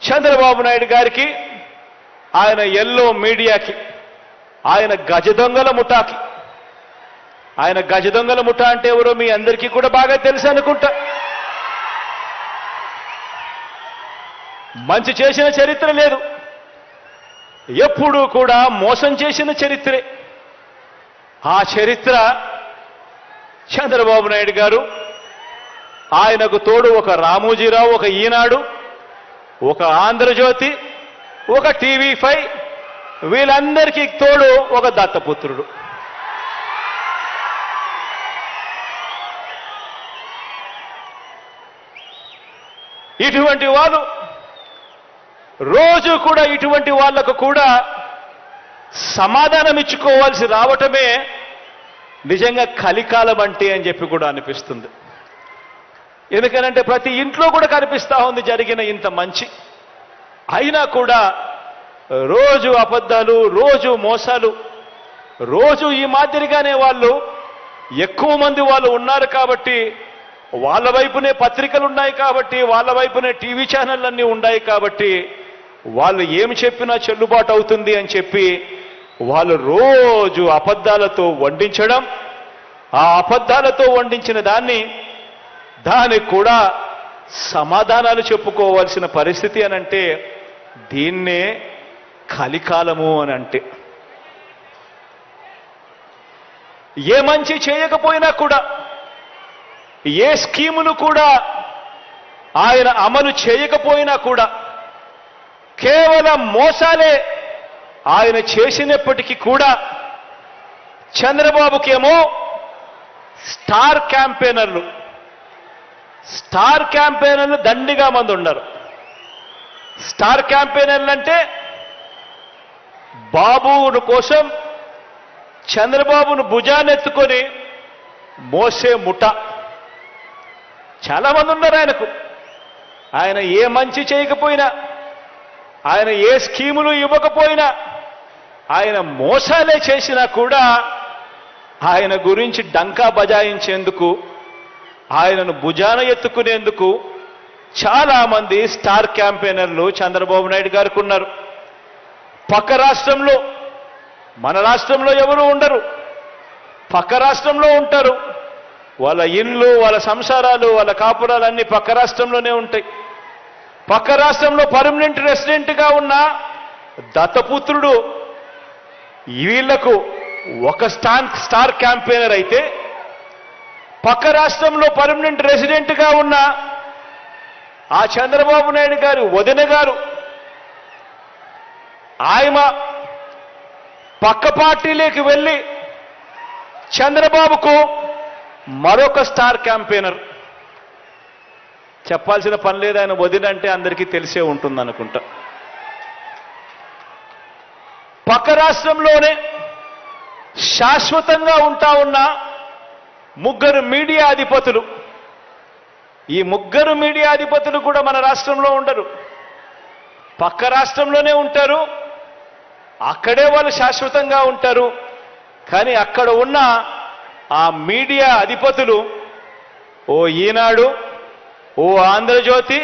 చంద్రబాబు నాయుడు గారికి ఆయన ఎల్లో మీడియాకి ఆయన గజ దొంగల ముఠాకి ఆయన గజ దొంగల ముఠా అంటే ఎవరో మీ అందరికీ కూడా బాగా తెలుసు అనుకుంటా. మంచి చేసిన చరిత్ర లేదు, ఎప్పుడూ కూడా మోసం చేసిన చరిత్రే. ఆ చరిత్ర చంద్రబాబు నాయుడు గారు, ఆయనకు తోడు ఒక రామోజీరావు, ఒక ఈనాడు, ఒక ఆంధ్రజ్యోతి, ఒక టీవీ5, వీళ్ళందరికీ తోడు ఒక దత్తపుత్రుడు. ఇటువంటి వాళ్ళు రోజు కూడా ఇటువంటి వాళ్లకు కూడా సమాధానం ఇచ్చుకోవాల్సి రావటమే నిజంగా కలికాలం అంటే అని చెప్పి కూడా అనిపిస్తుంది. ఎందుకనంటే ప్రతి ఇంట్లో కూడా కనిపిస్తా ఉంది జరిగిన ఇంత మంచి, అయినా కూడా రోజు అబద్ధాలు, రోజు మోసాలు, రోజు ఈ మాదిరిగానే వాళ్ళు ఎక్కువ మంది వాళ్ళు ఉన్నారు కాబట్టి, వాళ్ళ వైపునే పత్రికలు ఉన్నాయి కాబట్టి, వాళ్ళ వైపునే టీవీ ఛానళ్ళన్నీ ఉన్నాయి కాబట్టి, వాళ్ళు ఏమి చెప్పినా చెల్లుబాటు అవుతుంది అని చెప్పి వాళ్ళు రోజు అబద్ధాలతో వండించడం, ఆ అబద్ధాలతో వండించిన దానికి కూడా సమాధానాలు చెప్పుకోవాల్సిన పరిస్థితి అనంటే దీన్నే కలికాలము అని అంటే. ఏ మంచి చేయకపోయినా కూడా, ఏ స్కీములు కూడా ఆయన అమలు చేయకపోయినా కూడా, కేవలం మోసాలే ఆయన చేసినప్పటికీ కూడా చంద్రబాబుకేమో స్టార్ క్యాంపెయినర్లు దండిగా మంది ఉన్నారు. స్టార్ క్యాంపెయినర్లు అంటే బాబును కోసం చంద్రబాబును భుజానెత్తుకొని మోసే ముఠ చాలా మంది ఉన్నారు ఆయనకు. ఆయన ఏ మంచి చేయకపోయినా, ఆయన ఏ స్కీములు ఇవ్వకపోయినా, ఆయన మోసాలే చేసినా కూడా ఆయన గురించి డంకా బజాయించేందుకు, ఆయనను భుజాన ఎత్తుకునేందుకు చాలా మంది స్టార్ క్యాంపెయినర్లు చంద్రబాబు నాయుడు గారికి ఉన్నారు. పక్క రాష్ట్రంలో, మన రాష్ట్రంలో ఎవరు ఉండరు, పక్క రాష్ట్రంలో ఉంటారు. వాళ్ళ ఇళ్ళు, వాళ్ళ సంసారాలు, వాళ్ళ కాపురాలు అన్ని పక్క రాష్ట్రంలోనే ఉంటాయి. పక్క రాష్ట్రంలో పర్మనెంట్ రెసిడెంట్గా ఉన్న దత్తపుత్రుడు వీళ్లకు ఒక స్టార్ క్యాంపెయినర్ అయితే, పక్క రాష్ట్రంలో పర్మనెంట్ రెసిడెంట్గా ఉన్న ఆ చంద్రబాబు నాయుడు గారు వదిన గారు, ఆయన పక్క పార్టీలోకి వెళ్ళి చంద్రబాబుకు మరొక స్టార్ క్యాంపెయినర్. చెప్పాల్సిన పని లేదు, ఆయన వదిన అంటే అందరికీ తెలిసే ఉంటుంది అనుకుంటా. పక్క రాష్ట్రంలోనే శాశ్వతంగా ఉంటా ఉన్న ముగ్గురు మీడియా అధిపతులు, ఈ ముగ్గురు మీడియా అధిపతులు కూడా మన రాష్ట్రంలో ఉండరు, పక్క రాష్ట్రంలోనే ఉంటారు. అక్కడే వాళ్ళు శాశ్వతంగా ఉంటారు. కానీ అక్కడ ఉన్న ఆ మీడియా అధిపతులు, ఓ ఈనాడు, ఓ ఆంధ్రజ్యోతి,